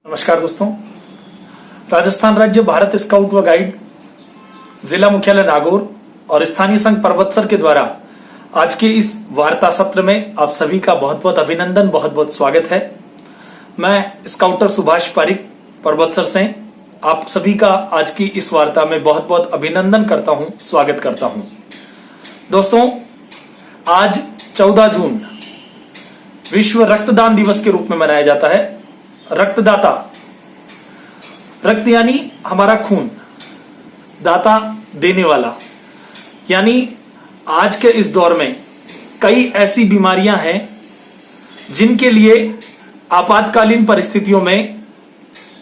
नमस्कार दोस्तों, राजस्थान राज्य भारत स्काउट व गाइड जिला मुख्यालय नागौर और स्थानीय संघ परबतसर के द्वारा आज के इस वार्ता सत्र में आप सभी का बहुत बहुत अभिनंदन, बहुत बहुत स्वागत है। मैं स्काउटर सुभाष पारिक परबतसर से आप सभी का आज की इस वार्ता में बहुत बहुत अभिनंदन करता हूं, स्वागत करता हूं। दोस्तों, आज 14 जून विश्व रक्तदान दिवस के रूप में मनाया जाता है। रक्तदाता, रक्त यानी हमारा खून, दाता देने वाला, यानी आज के इस दौर में कई ऐसी बीमारियां हैं जिनके लिए आपातकालीन परिस्थितियों में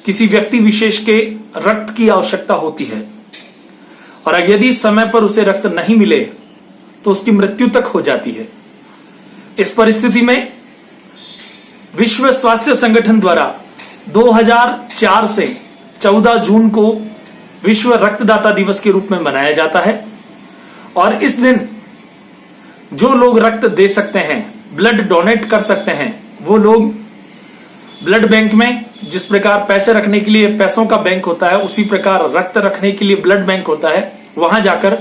किसी व्यक्ति विशेष के रक्त की आवश्यकता होती है और यदि समय पर उसे रक्त नहीं मिले तो उसकी मृत्यु तक हो जाती है। इस परिस्थिति में विश्व स्वास्थ्य संगठन द्वारा 2004 से 14 जून को विश्व रक्तदाता दिवस के रूप में मनाया जाता है और इस दिन जो लोग रक्त दे सकते हैं, ब्लड डोनेट कर सकते हैं, वो लोग ब्लड बैंक में, जिस प्रकार पैसे रखने के लिए पैसों का बैंक होता है, उसी प्रकार रक्त रखने के लिए ब्लड बैंक होता है, वहां जाकर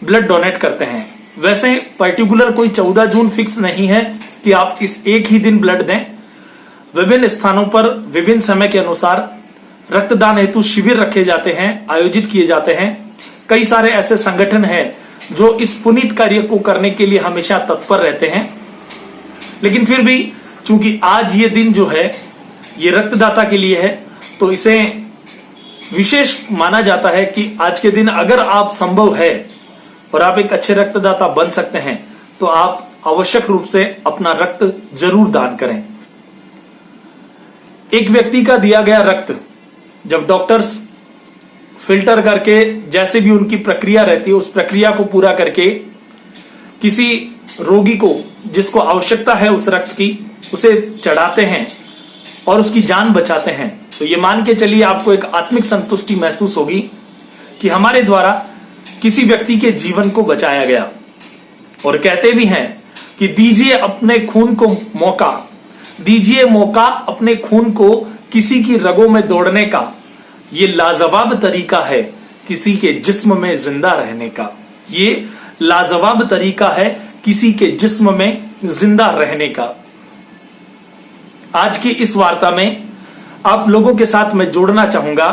ब्लड डोनेट करते हैं। वैसे पर्टिकुलर कोई 14 जून फिक्स नहीं है कि आप इस एक ही दिन ब्लड दें। विभिन्न स्थानों पर विभिन्न समय के अनुसार रक्तदान हेतु शिविर रखे जाते हैं, आयोजित किए जाते हैं। कई सारे ऐसे संगठन हैं जो इस पुनीत कार्य को करने के लिए हमेशा तत्पर रहते हैं, लेकिन फिर भी चूंकि आज ये दिन जो है ये रक्तदाता के लिए है, तो इसे विशेष माना जाता है कि आज के दिन अगर आप संभव है और आप एक अच्छे रक्तदाता बन सकते हैं तो आप आवश्यक रूप से अपना रक्त जरूर दान करें। एक व्यक्ति का दिया गया रक्त जब डॉक्टर्स फिल्टर करके, जैसे भी उनकी प्रक्रिया रहती है, उस प्रक्रिया को पूरा करके किसी रोगी को जिसको आवश्यकता है उस रक्त की, उसे चढ़ाते हैं और उसकी जान बचाते हैं, तो ये मान के चलिए आपको एक आत्मिक संतुष्टि महसूस होगी कि हमारे द्वारा किसी व्यक्ति के जीवन को बचाया गया। और कहते भी हैं कि दीजिए अपने खून को मौका, दीजिए मौका अपने खून को किसी की रगों में दौड़ने का, ये लाजवाब तरीका है किसी के जिस्म में जिंदा रहने का। ये लाजवाब तरीका है किसी के जिस्म में जिंदा रहने का। आज की इस वार्ता में आप लोगों के साथ मैं जोड़ना चाहूंगा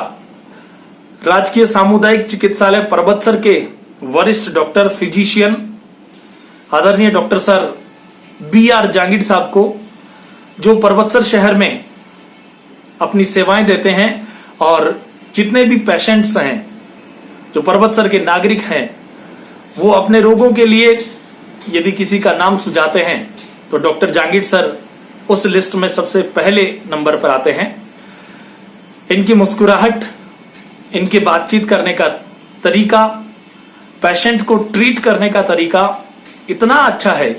राजकीय सामुदायिक चिकित्सालय परबतसर के वरिष्ठ डॉक्टर फिजिशियन आदरणीय डॉक्टर सर BR जांगीड़ साहब को, जो परबतसर शहर में अपनी सेवाएं देते हैं और जितने भी पेशेंट्स हैं जो परबतसर के नागरिक हैं, वो अपने रोगों के लिए यदि किसी का नाम सुझाते हैं तो डॉक्टर जांगीड़ सर उस लिस्ट में सबसे पहले नंबर पर आते हैं। इनकी मुस्कुराहट, इनके बातचीत करने का तरीका, पेशेंट को ट्रीट करने का तरीका इतना अच्छा है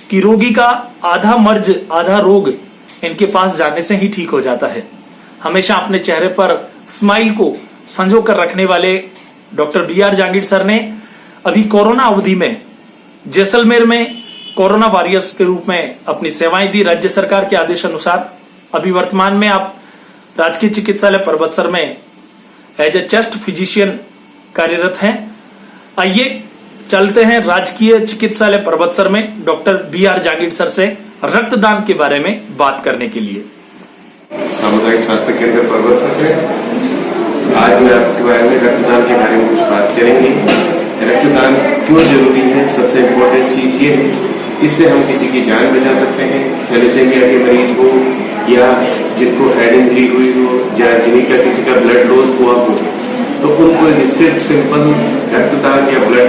कि रोगी का आधा मर्ज आधा रोग इनके पास जाने से ही ठीक हो जाता है। हमेशा अपने चेहरे पर स्माइल को संजो कर रखने वाले डॉक्टर BR जांगीड़ सर ने अभी कोरोना अवधि में जैसलमेर में कोरोना वॉरियर्स के रूप में अपनी सेवाएं दी राज्य सरकार के आदेश अनुसार। अभी वर्तमान में आप राजकीय चिकित्सालय परबतसर में एज ए चेस्ट फिजिशियन कार्यरत हैं। आइए चलते हैं राजकीय चिकित्सालय परबतसर में डॉक्टर BR जांगीड़ सर से रक्तदान के बारे में बात करने के लिए। सामुदायिक स्वास्थ्य केंद्र परबतसर में आज मैं आपके बारे में रक्तदान के बारे में कुछ बात करेंगे। रक्तदान क्यों जरूरी है? सबसे इम्पोर्टेंट चीज ये है, इससे हम किसी की जान बचा सकते हैं। थैलेसेमिया के मरीज हो या जिनको हेड इंजरी हुई हो या जिनका किसी का ब्लड लॉस हुआ हो, तो उनको सिर्फ सिंपल रक्तदान या ब्लड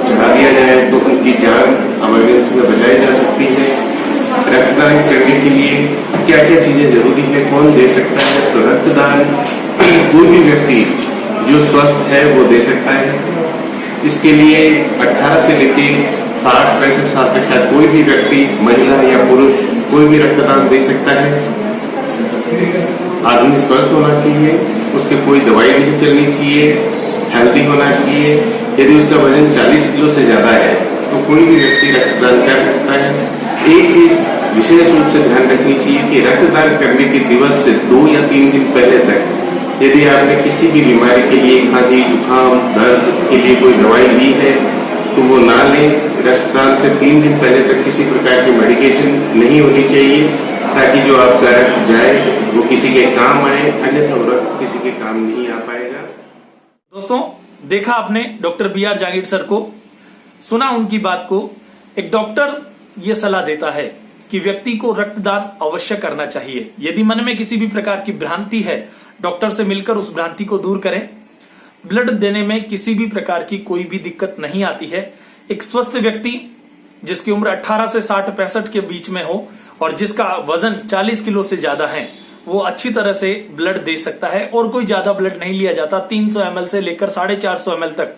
चढ़ा दिया जाए तो उनकी जान इमरजेंसी में बचाई जा सकती है। रक्तदान करने के लिए क्या क्या चीजें जरूरी है, कौन दे सकता है? तो रक्तदान कोई भी व्यक्ति जो स्वस्थ है वो दे सकता है। इसके लिए 18 से लेके 60-65 साल तक का कोई भी व्यक्ति, महिला या पुरुष, कोई भी रक्तदान दे सकता है। आदमी स्वस्थ होना चाहिए, उसके कोई दवाई नहीं चलनी चाहिए, हेल्दी होना चाहिए। यदि उसका वजन 40 किलो से ज्यादा है तो कोई भी व्यक्ति रक्तदान कर सकता है। एक चीज विशेष रूप से ध्यान रखनी चाहिए कि रक्तदान करने के दिवस से 2 या 3 दिन पहले तक यदि आपने किसी भी बीमारी के लिए, खांसी, जुकाम, दर्द के लिए कोई दवाई ली है तो वो ना लें। रक्तदान से 3 दिन पहले तक किसी प्रकार की मेडिकेशन नहीं होनी चाहिए, ताकि जो आपका रक्त जाए वो किसी के काम आए, अन्यथा वो रक्त किसी के काम नहीं आ पाएगा। दोस्तों, देखा आपने doctor B R Jahangir sir को, सुना उनकी बात को। एक डॉक्टर ये सलाह देता है कि व्यक्ति को रक्तदान अवश्य करना चाहिए। यदि मन में किसी भी प्रकार की भ्रांति है, डॉक्टर से मिलकर उस भ्रांति को दूर करें। ब्लड देने में किसी भी प्रकार की कोई भी दिक्कत नहीं आती है। एक स्वस्थ व्यक्ति जिसकी उम्र 18 से 60-65 के बीच में हो और जिसका वजन 40 किलो से ज्यादा है, वो अच्छी तरह से ब्लड दे सकता है। और कोई ज्यादा ब्लड नहीं लिया जाता, 300 ml से लेकर 450 ml तक,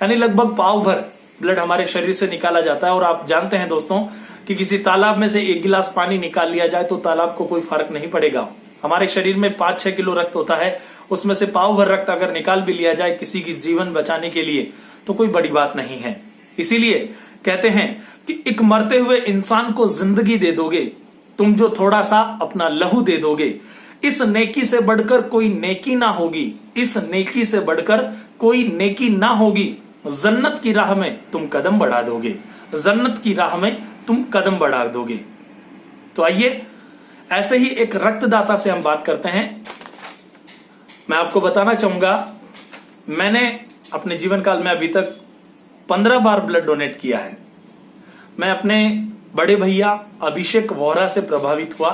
यानी लगभग पाव भर ब्लड हमारे शरीर से निकाला जाता है। और आप जानते हैं दोस्तों कि किसी तालाब में से 1 गिलास पानी निकाल लिया जाए तो तालाब को कोई फर्क नहीं पड़ेगा। हमारे शरीर में 5-6 किलो रक्त होता है, उसमें से पाव भर रक्त अगर निकाल भी लिया जाए किसी की जीवन बचाने के लिए तो कोई बड़ी बात नहीं है। इसीलिए कहते हैं कि एक मरते हुए इंसान को जिंदगी दे दोगे तुम, जो थोड़ा सा अपना लहू दे दोगे, इस नेकी से बढ़कर कोई नेकी ना होगी, इस नेकी से बढ़कर कोई नेकी ना होगी। जन्नत की राह में तुम कदम बढ़ा दोगे, जन्नत की राह में तुम कदम बढ़ा दोगे। तो आइए ऐसे ही एक रक्तदाता से हम बात करते हैं। मैं आपको बताना चाहूंगा, मैंने अपने जीवन काल में अभी तक 15 बार ब्लड डोनेट किया है। मैं अपने बड़े भैया अभिषेक वोहरा से प्रभावित हुआ।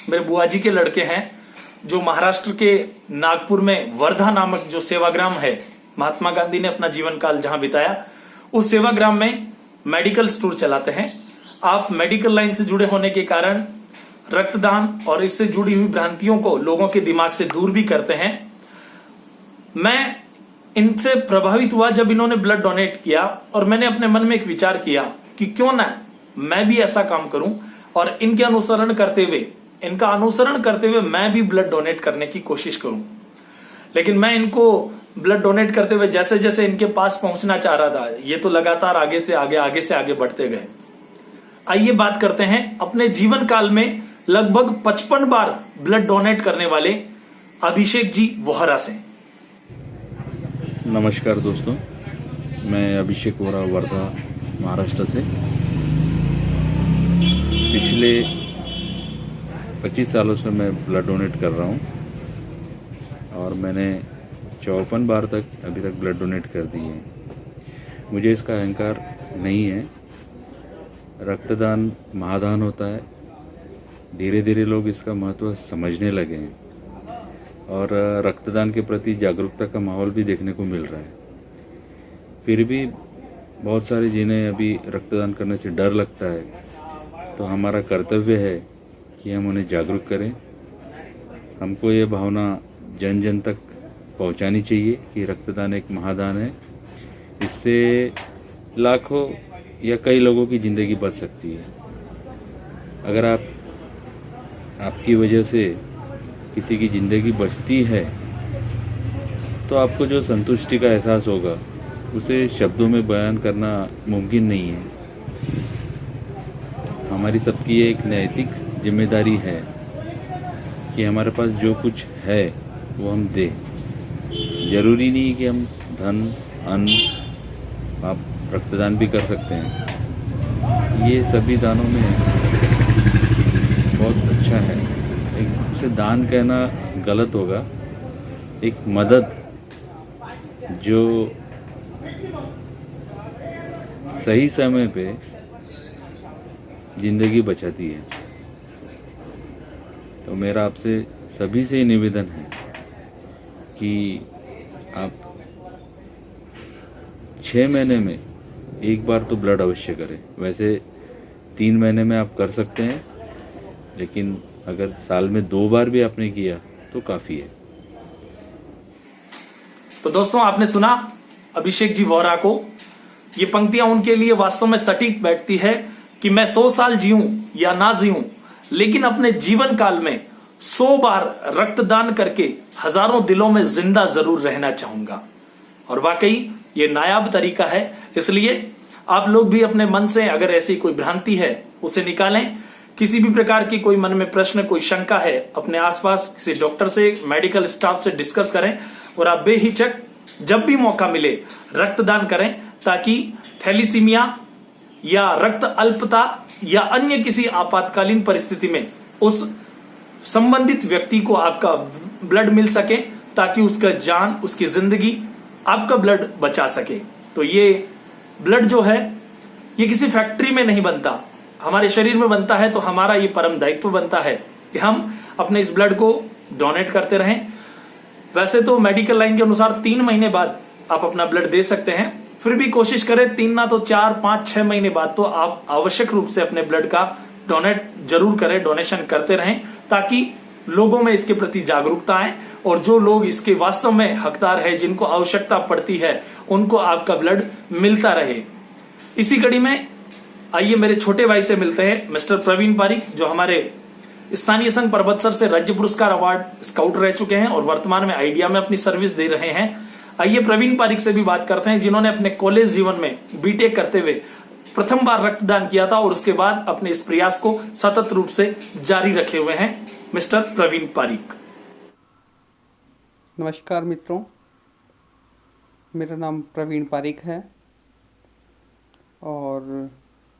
मेरे बुआ जी के लड़के हैं जो महाराष्ट्र के नागपुर में वर्धा नामक जो सेवाग्राम है, महात्मा गांधी ने अपना जीवन काल जहां बिताया, उस सेवाग्राम में मेडिकल स्टोर चलाते हैं। आप मेडिकल लाइन से जुड़े होने के कारण रक्तदान और इससे जुड़ी हुई भ्रांतियों को लोगों के दिमाग से दूर भी करते हैं। मैं इनसे प्रभावित हुआ जब इन्होंने ब्लड डोनेट किया, और मैंने अपने मन में एक विचार किया कि क्यों ना मैं भी ऐसा काम करूं और इनका अनुसरण करते हुए मैं भी ब्लड डोनेट करने की कोशिश करूं। लेकिन मैं इनको ब्लड डोनेट करते हुए जैसे जैसे इनके पास पहुंचना चाह रहा था, ये तो लगातार आगे से आगे बढ़ते गए। आइए बात करते हैं अपने जीवन काल में लगभग 55 बार ब्लड डोनेट करने वाले अभिषेक जी वोहरा से। नमस्कार दोस्तों, मैं अभिषेक वोहरा, वर्धा, महाराष्ट्र से। पिछले 25 सालों से मैं ब्लड डोनेट कर रहा हूं और मैंने 54 बार तक अभी तक ब्लड डोनेट कर दिए हैं। मुझे इसका अहंकार नहीं है। रक्तदान महादान होता है। धीरे धीरे लोग इसका महत्व समझने लगे हैं और रक्तदान के प्रति जागरूकता का माहौल भी देखने को मिल रहा है। फिर भी बहुत सारे जिन्हें अभी रक्तदान करने से डर लगता है, तो हमारा कर्तव्य है कि हम उन्हें जागरूक करें। हमको ये भावना जन जन तक पहुंचानी चाहिए कि रक्तदान एक महादान है। इससे लाखों या कई लोगों की ज़िंदगी बच सकती है। अगर आपकी वजह से किसी की ज़िंदगी बचती है तो आपको जो संतुष्टि का एहसास होगा उसे शब्दों में बयान करना मुमकिन नहीं है। हमारी सबकी ये एक नैतिक जिम्मेदारी है कि हमारे पास जो कुछ है वो हम दें। ज़रूरी नहीं कि हम धन, अन्न, आप रक्तदान भी कर सकते हैं। ये सभी दानों में बहुत अच्छा है। एक उसे दान कहना गलत होगा। एक मदद जो सही समय पे जिंदगी बचाती है। तो मेरा आपसे सभी से निवेदन है कि आप 6 महीने में एक बार तो ब्लड अवश्य करें। वैसे 3 महीने में आप कर सकते हैं, लेकिन अगर साल में 2 बार भी आपने किया तो काफ़ी है। तो दोस्तों, आपने सुना अभिषेक जी वोहरा को। ये पंक्तियां उनके लिए वास्तव में सटीक बैठती है कि मैं 100 साल जीऊं या ना जीऊं, लेकिन अपने जीवन काल में 100 बार रक्तदान करके हजारों दिलों में जिंदा जरूर रहना चाहूंगा। और वाकई ये नायाब तरीका है। इसलिए आप लोग भी अपने मन से अगर ऐसी कोई भ्रांति है उसे निकालें। किसी भी प्रकार की कोई मन में प्रश्न, कोई शंका है, अपने आसपास किसी डॉक्टर से, मेडिकल स्टाफ से डिस्कस करें और आप बेहिचक जब भी मौका मिले रक्तदान करें, ताकि थैलीसीमिया या रक्त अल्पता या अन्य किसी आपातकालीन परिस्थिति में उस संबंधित व्यक्ति को आपका ब्लड मिल सके, ताकि उसका जान, उसकी जिंदगी आपका ब्लड बचा सके। तो ये ब्लड जो है ये किसी फैक्ट्री में नहीं बनता, हमारे शरीर में बनता है। तो हमारा ये परम दायित्व बनता है कि हम अपने इस ब्लड को डोनेट करते रहें। वैसे तो मेडिकल लाइन के अनुसार 3 महीने बाद आप अपना ब्लड दे सकते हैं, फिर भी कोशिश करें 3 ना तो 4, 5, 6 महीने बाद तो आप आवश्यक रूप से अपने ब्लड का डोनेट जरूर करें, डोनेशन करते रहें, ताकि लोगों में इसके प्रति जागरूकता आए और जो लोग इसके वास्तव में हकदार है, जिनको आवश्यकता पड़ती है, उनको आपका ब्लड मिलता रहे। इसी कड़ी में आइए मेरे छोटे भाई से मिलते हैं, मिस्टर प्रवीण पारिक, जो हमारे स्थानीय संघ परबतसर से राज्य पुरस्कार अवार्ड स्काउट रह चुके हैं और वर्तमान में आइडिया में अपनी सर्विस दे रहे हैं। आइए प्रवीण पारिक से भी बात करते हैं, जिन्होंने अपने कॉलेज जीवन में बीटेक करते हुए प्रथम बार रक्तदान किया था और उसके बाद अपने इस प्रयास को सतत रूप से जारी रखे हुए हैं। मिस्टर प्रवीण पारिक। नमस्कार मित्रों, मेरा नाम प्रवीण पारिक है और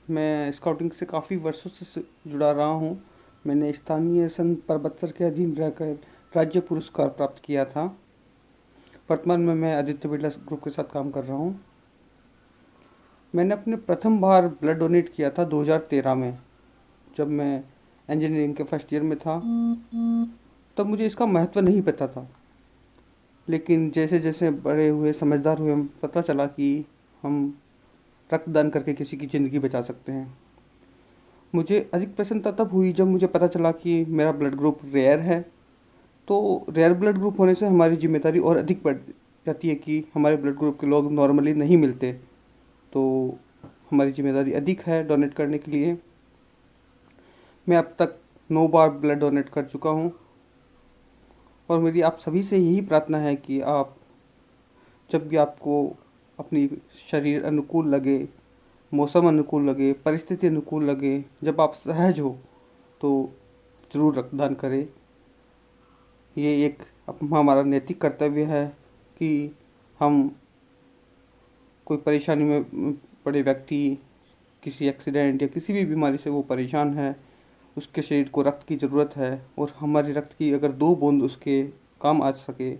मैं स्काउटिंग से काफ़ी वर्षों से जुड़ा रहा हूँ। मैंने स्थानीय संघ परबतसर के अधीन रहकर राज्य पुरस्कार प्राप्त किया था। वर्तमान में मैं आदित्य बिरला ग्रुप के साथ काम कर रहा हूँ। मैंने अपने प्रथम बार ब्लड डोनेट किया था 2013 में, जब मैं इंजीनियरिंग के फर्स्ट ईयर में था। तब मुझे इसका महत्व नहीं पता था, लेकिन जैसे जैसे बड़े हुए, समझदार हुए, पता चला कि हम रक्तदान करके किसी की ज़िंदगी बचा सकते हैं। मुझे अधिक प्रसन्नता तब हुई जब मुझे पता चला कि मेरा ब्लड ग्रुप रेयर है। तो रेयर ब्लड ग्रुप होने से हमारी जिम्मेदारी और अधिक बढ़ जाती है कि हमारे ब्लड ग्रुप के लोग नॉर्मली नहीं मिलते, तो हमारी जिम्मेदारी अधिक है डोनेट करने के लिए। मैं अब तक 9 बार ब्लड डोनेट कर चुका हूँ और मेरी आप सभी से यही प्रार्थना है कि आप जब भी आपको अपनी शरीर अनुकूल लगे, मौसम अनुकूल लगे, परिस्थिति अनुकूल लगे, जब आप सहज हो तो ज़रूर रक्तदान करें। ये एक हमारा नैतिक कर्तव्य है कि हम कोई परेशानी में पड़े व्यक्ति, किसी एक्सीडेंट या किसी भी बीमारी से वो परेशान है, उसके शरीर को रक्त की ज़रूरत है और हमारे रक्त की अगर 2 बूंद उसके काम आ सके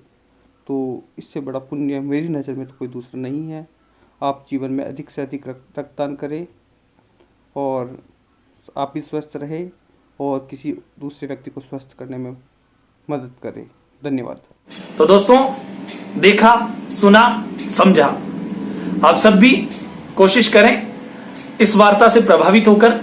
तो इससे बड़ा पुण्य मेरी नज़र में तो कोई दूसरा नहीं है। आप जीवन में अधिक से अधिक रक्तदान करें और आप भी स्वस्थ रहे और किसी दूसरे व्यक्ति को स्वस्थ करने में मदद करें। धन्यवाद। तो दोस्तों, देखा, सुना, समझा। आप सब भी कोशिश करें इस वार्ता से प्रभावित होकर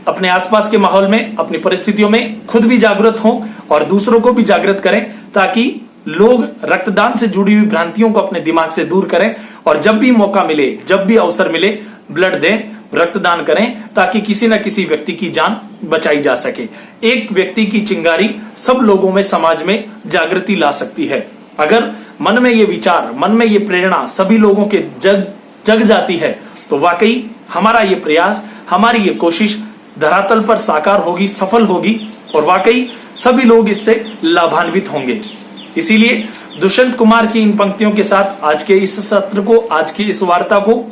अपने आसपास के माहौल में, अपनी परिस्थितियों में खुद भी जागरूक हों और दूसरों को भी जागृत करें, ताकि लोग रक्तदान से जुड़ी हुई भ्रांतियों को अपने दिमाग से दूर करें और जब भी मौका मिले, जब भी अवसर मिले, ब्लड दें, रक्तदान करें, ताकि किसी न किसी व्यक्ति की जान बचाई जा सके। एक व्यक्ति की चिंगारी सब लोगों में, समाज में जागृति ला सकती है। अगर मन में ये विचार, मन में ये प्रेरणा सभी लोगों के जग जाती है तो वाकई हमारा ये प्रयास, हमारी ये कोशिश धरातल पर साकार होगी, सफल होगी और वाकई सभी लोग इससे लाभान्वित होंगे। इसीलिए दुष्यंत कुमार की इन पंक्तियों के साथ आज के इस सत्र को, आज की इस वार्ता को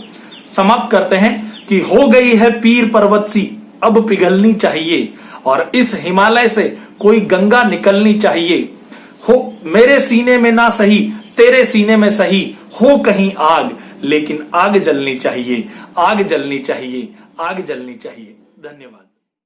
समाप्त करते हैं कि हो गई है पीर पर्वत सी, अब पिघलनी चाहिए और इस हिमालय से कोई गंगा निकलनी चाहिए। हो मेरे सीने में ना सही, तेरे सीने में सही, हो कहीं आग, लेकिन आग जलनी चाहिए, आग जलनी चाहिए, आग जलनी चाहिए। धन्यवाद।